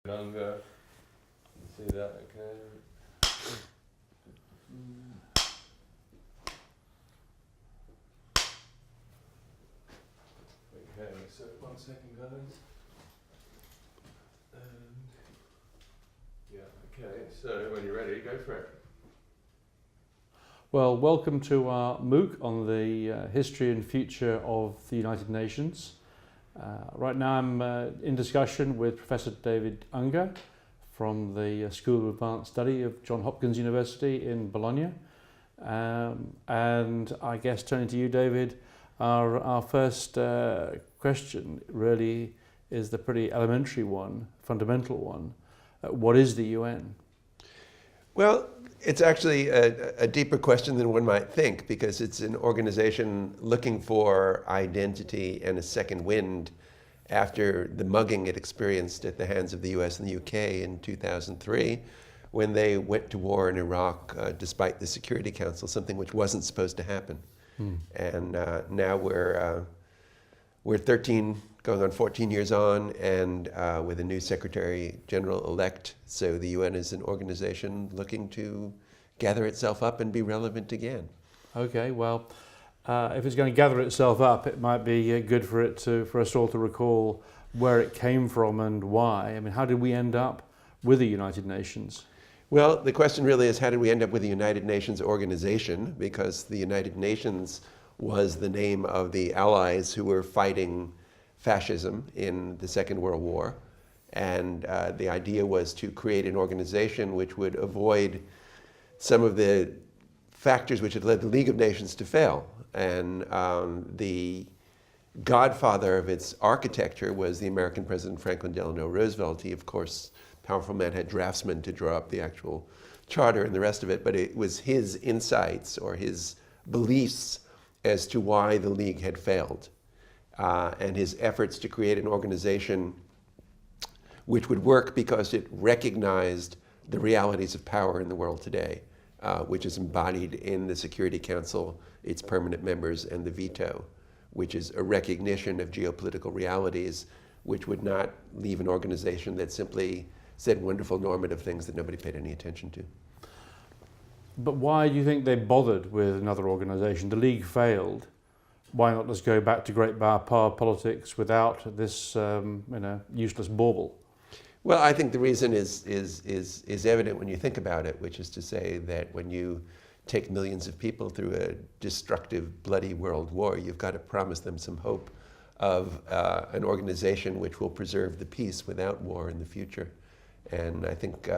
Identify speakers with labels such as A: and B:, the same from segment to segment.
A: Younger. See that? Okay. Okay, so 1 second, guys. Yeah, okay, so when you're ready, go for it.
B: Well, welcome to our MOOC on the history and future of the United Nations. Right now I'm in discussion with Professor David Unger from the School of Advanced Study of Johns Hopkins University in Bologna. And I guess turning to you, David, our first question really is the pretty elementary one, fundamental one. What is the UN?
C: Well, it's actually a deeper question than one might think, because it's an organization looking for identity and a second wind after the mugging it experienced at the hands of the US and the UK in 2003, when they went to war in Iraq despite the Security Council, something which wasn't supposed to happen. And now we're 13, going on 14 years on, and with a new Secretary General elect. So the UN is an organization looking to gather itself up and be relevant again.
B: Okay, well, if it's going to gather itself up, it might be good for us all to recall where it came from and why. I mean, how did we end up with the United Nations?
C: Well, the question really is, how did we end up with the United Nations organization? Because the United Nations was the name of the allies who were fighting fascism in the Second World War. And the idea was to create an organization which would avoid some of the factors which had led the League of Nations to fail. And the godfather of its architecture was the American President Franklin Delano Roosevelt. He, of course, powerful man, had draftsmen to draw up the actual charter and the rest of it, but it was his insights or his beliefs as to why the League had failed, and his efforts to create an organization which would work because it recognized the realities of power in the world today, which is embodied in the Security Council, its permanent members, and the veto, which is a recognition of geopolitical realities, which would not leave an organization that simply said wonderful normative things that nobody paid any attention to.
B: But why do you think they bothered with another organisation? The League failed. Why not just go back to great power politics without this useless bauble?
C: Well, I think the reason is evident when you think about it, which is to say that when you take millions of people through a destructive, bloody world war, you've got to promise them some hope of an organization which will preserve the peace without war in the future. And I think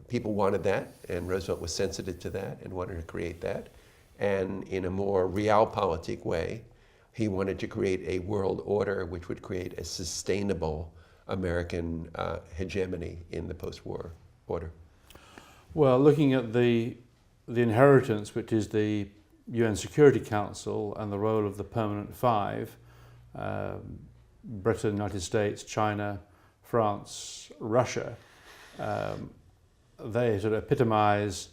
C: people wanted that, and Roosevelt was sensitive to that and wanted to create that. And in a more realpolitik way, he wanted to create a world order which would create a sustainable American hegemony in the post-war order.
B: Well, looking at the inheritance, which is the UN Security Council and the role of the Permanent Five, Britain, United States, China, France, Russia, they sort of epitomize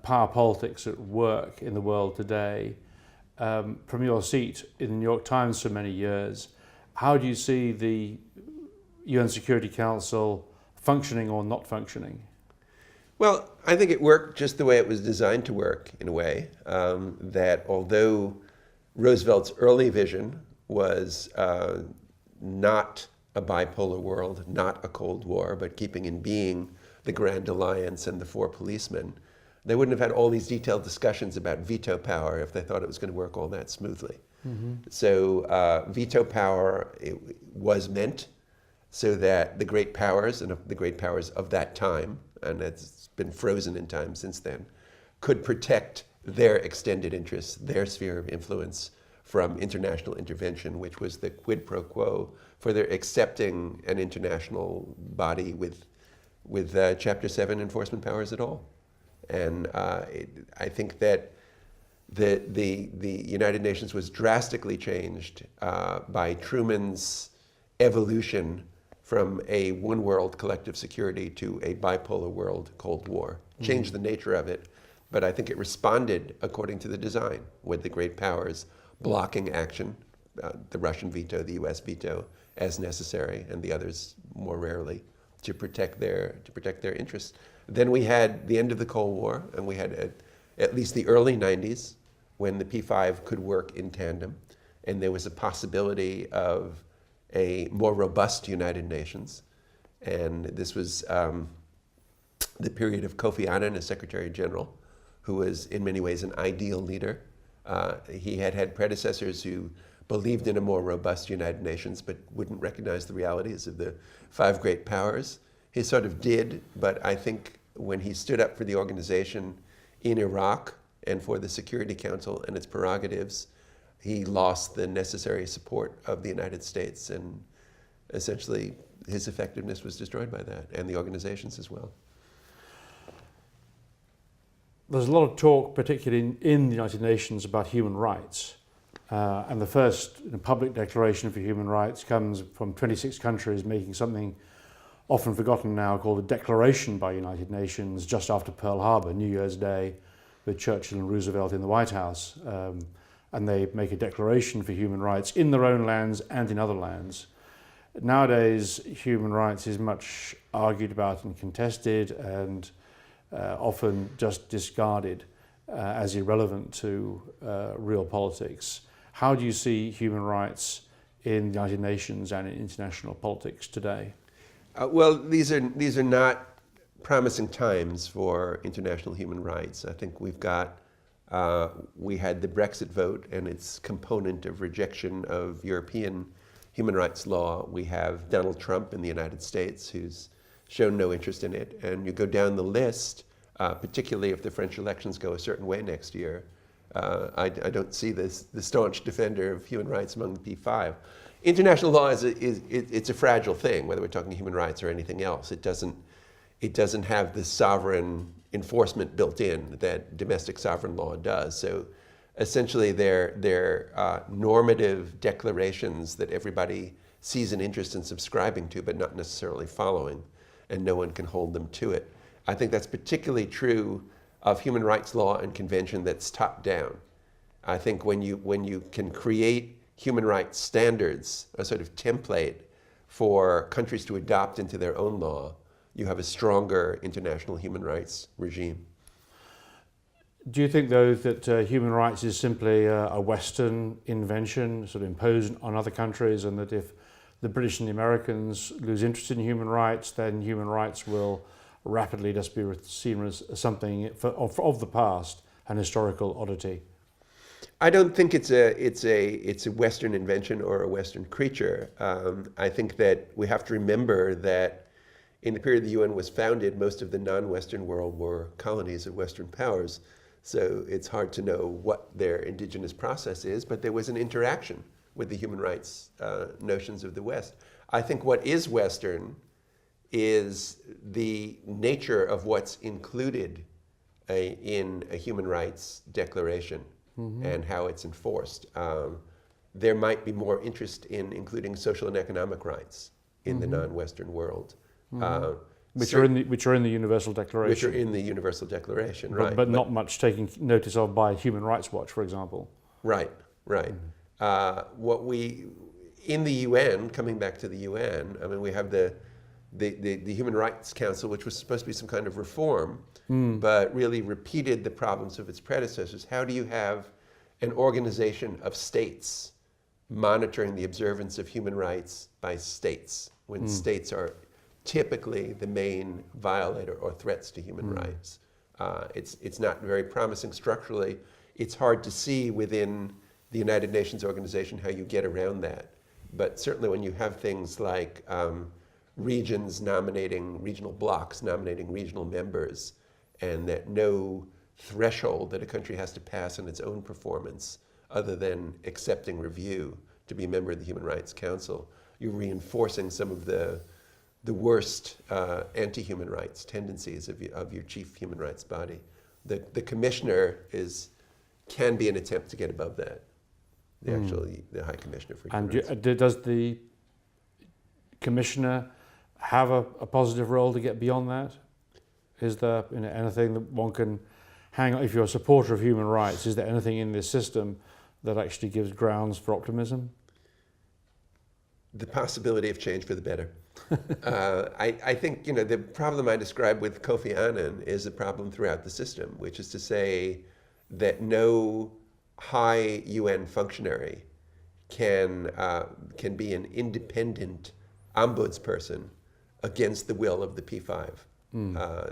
B: power politics at work in the world today. From your seat in the New York Times for many years, how do you see the UN Security Council functioning or not functioning?
C: Well, I think it worked just the way it was designed to work, in a way, that although Roosevelt's early vision was not a bipolar world, not a Cold War, but keeping in being the Grand Alliance and the four policemen, they wouldn't have had all these detailed discussions about veto power if they thought it was going to work all that smoothly. So veto power was meant so that the great powers, and the great powers of that time, and it's been frozen in time since then, could protect their extended interests, their sphere of influence from international intervention, which was the quid pro quo for their accepting an international body with Chapter 7 enforcement powers at all. And I think that the United Nations was drastically changed by Truman's evolution from a one world collective security to a bipolar world Cold War. Changed the nature of it, but I think it responded according to the design, with the great powers blocking action, the Russian veto, the US veto, as necessary, and the others more rarely, to protect their interests. Then we had the end of the Cold War, and we had at least the early 90s when the P5 could work in tandem, and there was a possibility of a more robust United Nations. And this was the period of Kofi Annan as Secretary General, who was in many ways an ideal leader. He had had predecessors who believed in a more robust United Nations but wouldn't recognize the realities of the five great powers. He sort of did, but I think when he stood up for the organization in Iraq and for the Security Council and its prerogatives, he lost the necessary support of the United States, and essentially his effectiveness was destroyed by that, and the organizations as well.
B: There's a lot of talk, particularly in the United Nations, about human rights. And the first public declaration for human rights comes from 26 countries making something often forgotten now called a Declaration by United Nations just after Pearl Harbor, New Year's Day, with Churchill and Roosevelt in the White House. And they make a declaration for human rights in their own lands and in other lands. Nowadays, human rights is much argued about and contested, and often just discarded as irrelevant to real politics. How do you see human rights in the United Nations and in international politics today?
C: Well, these are not promising times for international human rights. I think we had the Brexit vote and its component of rejection of European human rights law. We have Donald Trump in the United States, who's shown no interest in it. And you go down the list, particularly if the French elections go a certain way next year, I don't see the staunch defender of human rights among the P5. International law it's a fragile thing, whether we're talking human rights or anything else. It doesn't have the sovereign enforcement built in that domestic sovereign law does. So essentially they're normative declarations that everybody sees an interest in subscribing to but not necessarily following, and no one can hold them to it. I think that's particularly true of human rights law and convention that's top down. I think when you can create human rights standards, a sort of template for countries to adopt into their own law, you have a stronger international human rights regime.
B: Do you think, though, that human rights is simply a Western invention, sort of imposed on other countries, and that if the British and the Americans lose interest in human rights, then human rights will rapidly just be seen as something of the past, an historical oddity?
C: I don't think it's a Western invention or a Western creature. I think that we have to remember that in the period the UN was founded, most of the non-Western world were colonies of Western powers. So it's hard to know what their indigenous process is, but there was an interaction with the human rights notions of the West. I think what is Western is the nature of what's included in a human rights declaration. Mm-hmm. And how it's enforced. There might be more interest in including social and economic rights in the non-Western world. Mm-hmm. Which are in the Universal Declaration. Which are in the Universal Declaration, right.
B: But not much taken notice of by Human Rights Watch, for example.
C: Right. Mm-hmm. In the UN, coming back to the UN, I mean, we have the Human Rights Council, which was supposed to be some kind of reform, but really repeated the problems of its predecessors. How do you have an organization of states monitoring the observance of human rights by states when states are typically the main violator or threats to human rights? It's not very promising structurally. It's hard to see within the United Nations organization how you get around that. But certainly when you have things like regional blocs nominating regional members, and that no threshold that a country has to pass on its own performance other than accepting review to be a member of the Human Rights Council, you're reinforcing some of the worst anti-human rights tendencies of your chief human rights body. The commissioner can be an attempt to get above that, the High Commissioner for Human Rights.
B: And does the commissioner have a positive role to get beyond that? Is there anything that one can hang on? If you're a supporter of human rights, is there anything in this system that actually gives grounds for optimism?
C: The possibility of change for the better. I think, the problem I described with Kofi Annan is a problem throughout the system, which is to say that no high UN functionary can be an independent ombudsperson against the will of the P5.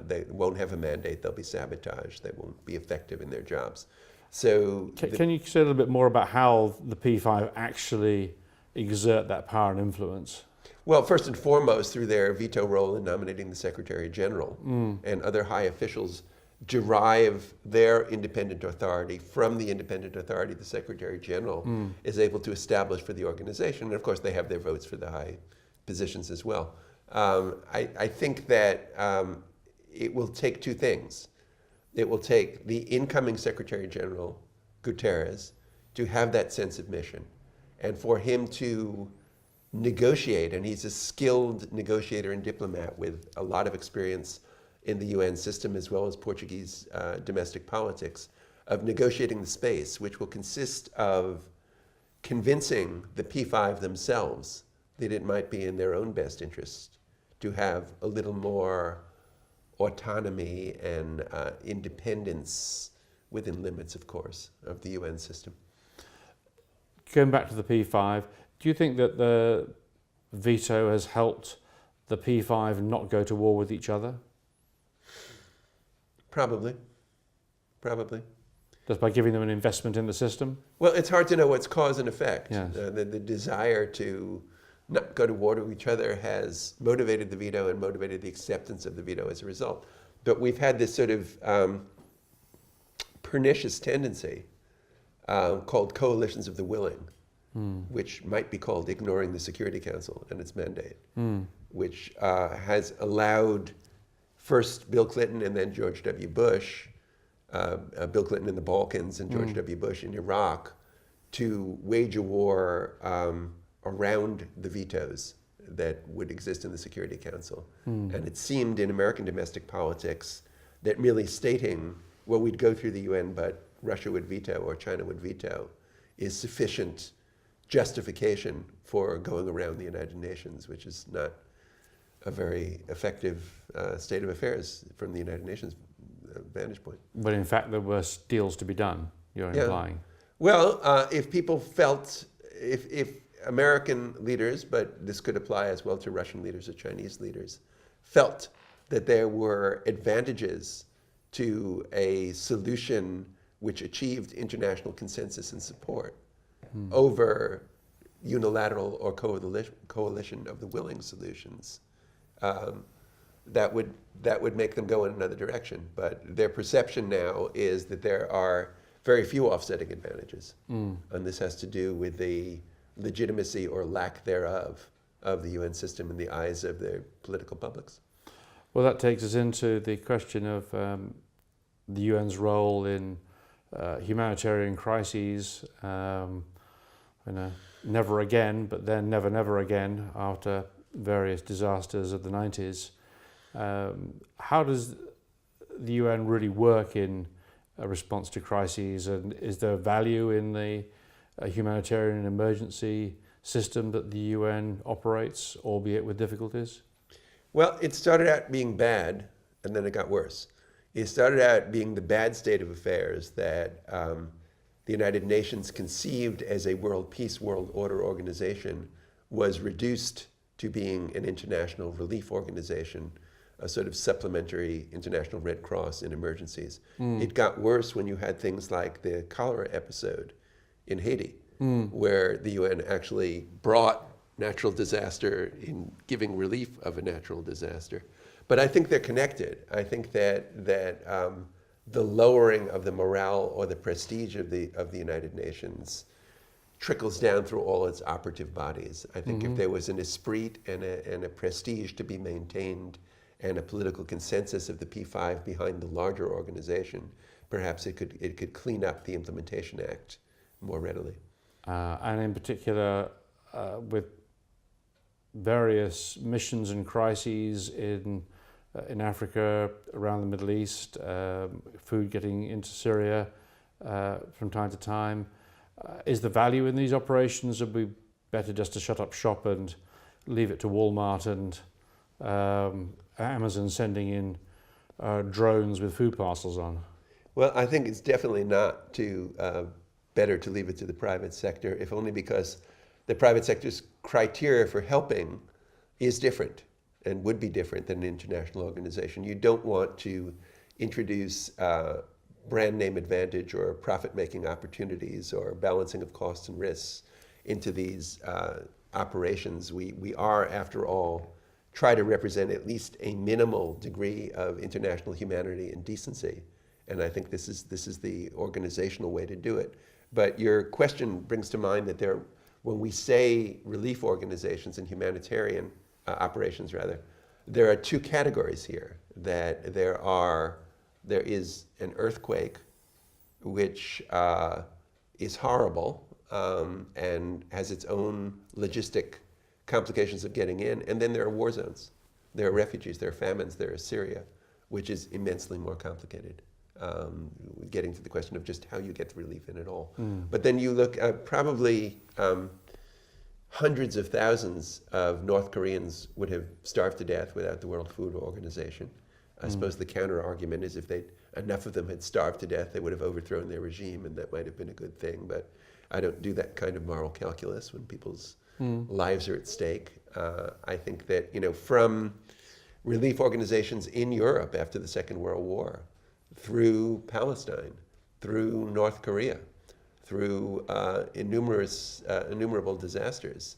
C: They won't have a mandate, they'll be sabotaged, they won't be effective in their jobs. So
B: can you say a little bit more about how the P5 actually exert that power and influence?
C: Well, first and foremost, through their veto role in nominating the Secretary General, and other high officials derive their independent authority from the independent authority the Secretary General is able to establish for the organization. And of course, they have their votes for the high positions as well. I think that it will take two things. It will take the incoming Secretary General, Guterres, to have that sense of mission, and for him to negotiate, and he's a skilled negotiator and diplomat with a lot of experience in the UN system as well as Portuguese domestic politics, of negotiating the space, which will consist of convincing the P5 themselves that it might be in their own best interest to have a little more autonomy and independence, within limits, of course, of the UN system.
B: Going back to the P5, do you think that the veto has helped the P5 not go to war with each other?
C: Probably.
B: Just by giving them an investment in the system?
C: Well, it's hard to know what's cause and effect.
B: Yes.
C: The desire to not go to war with each other has motivated the veto and motivated the acceptance of the veto as a result. But we've had this sort of pernicious tendency called coalitions of the willing, which might be called ignoring the Security Council and its mandate, which has allowed first Bill Clinton and then George W. Bush, Bill Clinton in the Balkans and George W. Bush in Iraq, to wage a war around the vetoes that would exist in the Security Council. And it seemed in American domestic politics that merely stating, well, we'd go through the UN, but Russia would veto or China would veto, is sufficient justification for going around the United Nations, which is not a very effective state of affairs from the United Nations vantage point.
B: But in fact, there were deals to be done, you're implying.
C: Well, if people felt, if American leaders, but this could apply as well to Russian leaders or Chinese leaders, felt that there were advantages to a solution which achieved international consensus and support over unilateral or coalition of the willing solutions, that would make them go in another direction. But their perception now is that there are very few offsetting advantages. And this has to do with the legitimacy or lack thereof of the UN system in the eyes of their political publics.
B: Well, that takes us into the question of the UN's role in humanitarian crises, never again, but then never, never again after various disasters of the 90s. How does the UN really work in a response to crises, and is there value in the humanitarian emergency system that the UN operates, albeit with difficulties?
C: Well, it started out being bad, and then it got worse. It started out being the bad state of affairs that the United Nations conceived as a world peace, world order organization was reduced to being an international relief organization, a sort of supplementary international Red Cross in emergencies. It got worse when you had things like the cholera episode in Haiti, where the UN actually brought natural disaster in giving relief of a natural disaster. But I think they're connected. I think that the lowering of the morale or the prestige of the United Nations trickles down through all its operative bodies. I think if there was an esprit and a prestige to be maintained and a political consensus of the P5 behind the larger organization, perhaps it could clean up the Implementation Act more readily.
B: And in particular, with various missions and crises in Africa, around the Middle East, food getting into Syria from time to time. Is the value in these operations, or would it be better just to shut up shop and leave it to Walmart and Amazon sending in drones with food parcels on?
C: Well, I think it's definitely not better to leave it to the private sector, if only because the private sector's criteria for helping is different and would be different than an international organization. You don't want to introduce brand name advantage or profit-making opportunities or balancing of costs and risks into these operations. We are, after all, try to represent at least a minimal degree of international humanity and decency. And I think this is the organizational way to do it. But your question brings to mind that when we say relief organizations and humanitarian operations, rather, there are two categories here. That there is an earthquake, which is horrible and has its own logistic complications of getting in, and then there are war zones. There are refugees, there are famines, there is Syria, which is immensely more complicated. Getting to the question of just how you get the relief in at all. But then you look at probably hundreds of thousands of North Koreans would have starved to death without the World Food Organization. I suppose the counter argument is if enough of them had starved to death, they would have overthrown their regime, and that might have been a good thing. But I don't do that kind of moral calculus when people's lives are at stake. I think that, from relief organizations in Europe after the Second World War, through Palestine, through North Korea, through innumerable disasters,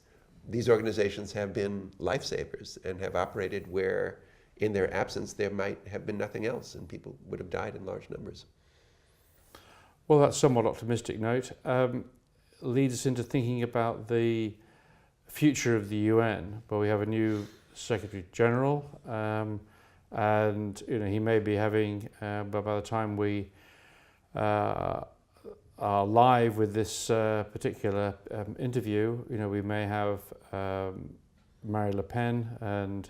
C: these organizations have been lifesavers and have operated where, in their absence, there might have been nothing else, and people would have died in large numbers.
B: Well, that's a somewhat optimistic note. Leads us into thinking about the future of the UN, where we have a new Secretary General, and he may be having, but by the time we are live with this particular interview, we may have Marine Le Pen and,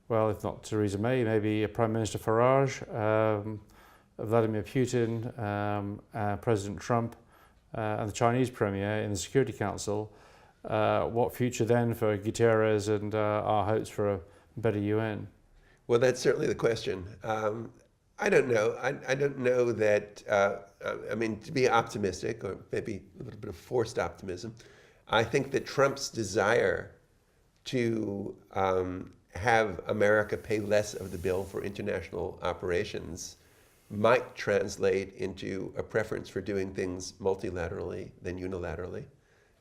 B: well, if not Theresa May, maybe Prime Minister Farage, Vladimir Putin, President Trump, and the Chinese Premier in the Security Council. What future then for Guterres and our hopes for a better UN?
C: Well, that's certainly the question. I don't know. I don't know that, to be optimistic, or maybe a little bit of forced optimism, I think that Trump's desire to have America pay less of the bill for international operations might translate into a preference for doing things multilaterally than unilaterally,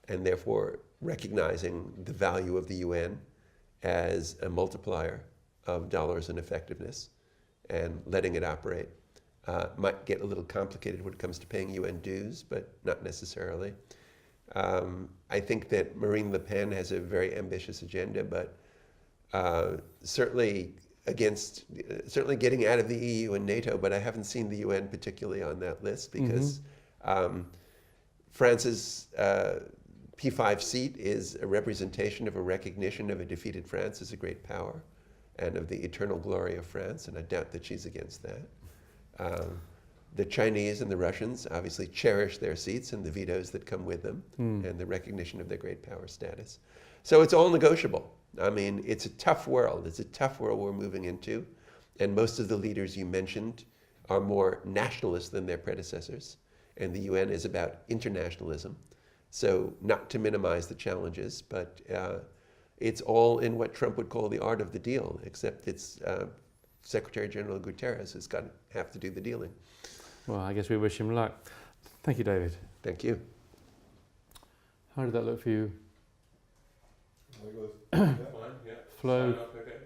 C: and therefore recognizing the value of the UN as a multiplier of dollars and effectiveness and letting it operate. Might get a little complicated when it comes to paying UN dues, but not necessarily. I think that Marine Le Pen has a very ambitious agenda, but certainly getting out of the EU and NATO, but I haven't seen the UN particularly on that list because France's P5 seat is a representation of a recognition of a defeated France as a great power and of the eternal glory of France, and I doubt that she's against that. The Chinese and the Russians obviously cherish their seats and the vetoes that come with them and the recognition of their great power status. So it's all negotiable. It's a tough world. It's a tough world we're moving into, and most of the leaders you mentioned are more nationalist than their predecessors, and the UN is about internationalism. So not to minimize the challenges, but it's all in what Trump would call the art of the deal, except it's Secretary General Guterres who's got to have to do the dealing.
B: Well, I guess we wish him luck. Thank you, David.
C: Thank you.
B: How did that look for you?
A: Fine, yeah.
B: Flow.
A: Sign up, okay.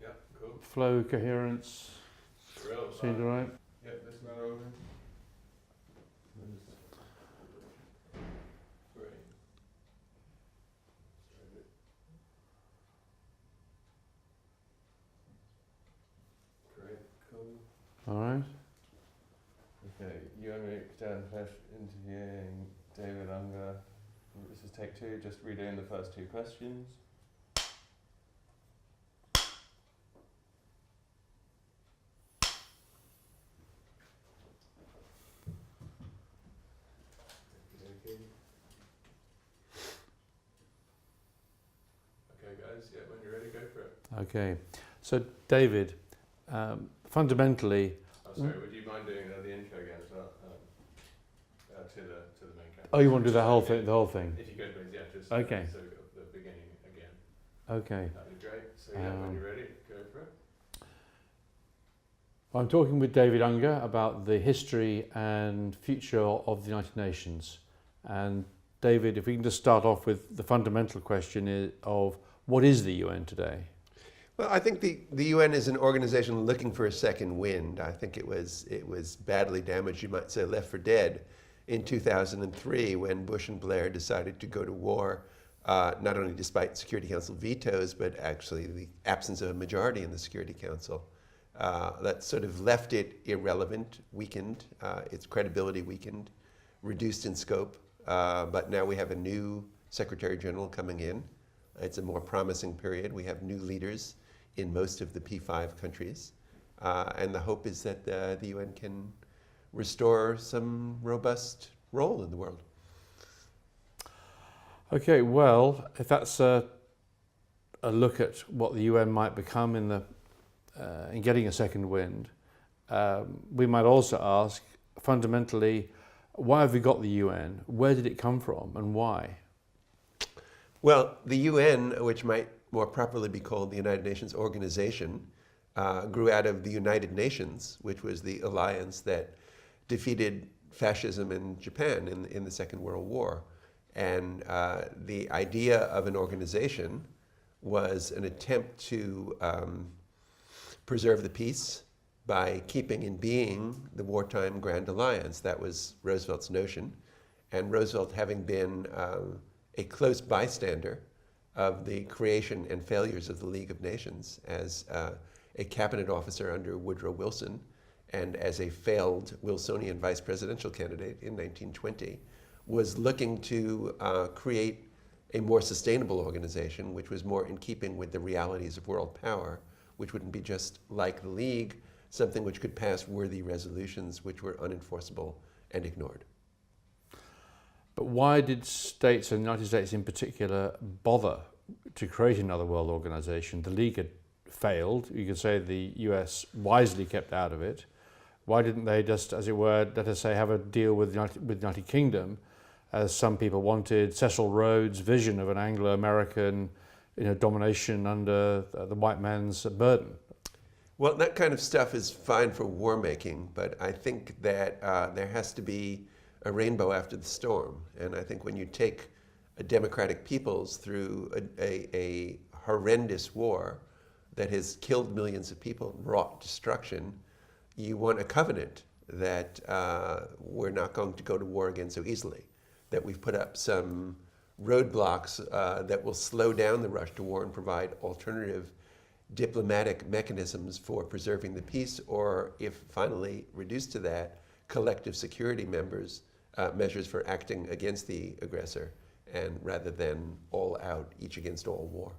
A: Yeah, cool.
B: Flow, coherence,
A: Real
B: seemed all right?
A: Yeah, this not over. Great. Great, cool.
B: All right.
A: Okay, UN MOOC interviewing David Unger. This is take two, just redoing the first two questions. Okay guys, just when you're ready, go for it.
B: Okay. So, David, fundamentally...
A: Oh, sorry, would you mind doing the intro again as well? To the main camera.
B: Oh, you want to do the whole thing?
A: If you could, please, yeah, just
B: Okay.
A: so the beginning again.
B: Okay.
A: That'd be great. So when you're ready, go for it.
B: I'm talking with David Unger about the history and future of the United Nations. And David, if we can just start off with the fundamental question of what is the UN today?
C: Well, I think the UN is an organization looking for a second wind. I think it was badly damaged, you might say left for dead, in 2003 when Bush and Blair decided to go to war, not only despite Security Council vetoes, but actually the absence of a majority in the Security Council. That sort of left it irrelevant, weakened, its credibility weakened, reduced in scope. But now we have a new Secretary General coming in. It's a more promising period. We have new leaders in most of the P5 countries. And the hope is that the UN can restore some robust role in the world. Okay,
B: well, if that's a look at what the UN might become in getting a second wind, we might also ask, fundamentally, why have we got the UN? Where did it come from and why?
C: Well, the UN, which might more properly be called the United Nations Organization, grew out of the United Nations, which was the alliance that defeated fascism in Japan in the Second World War. And the idea of an organization was an attempt to preserve the peace by keeping in being the wartime Grand Alliance. That was Roosevelt's notion. And Roosevelt, having been a close bystander of the creation and failures of the League of Nations as a cabinet officer under Woodrow Wilson and as a failed Wilsonian vice presidential candidate in 1920, was looking to create a more sustainable organization which was more in keeping with the realities of world power, which wouldn't be just like the League, something which could pass worthy resolutions which were unenforceable and ignored.
B: But why did states, and the United States in particular, bother to create another world organization? The League had failed. You could say the US wisely kept out of it. Why didn't they just, as it were, let us say, have a deal with the United Kingdom, as some people wanted, Cecil Rhodes' vision of an Anglo-American domination under the white man's burden?
C: Well, that kind of stuff is fine for war making, but I think that there has to be a rainbow after the storm. And I think when you take a democratic peoples through a horrendous war that has killed millions of people and wrought destruction, you want a covenant that we're not going to go to war again so easily, that we've put up some roadblocks that will slow down the rush to war and provide alternative diplomatic mechanisms for preserving the peace, or if finally reduced to that, collective security measures for acting against the aggressor, and rather than all out, each against all war.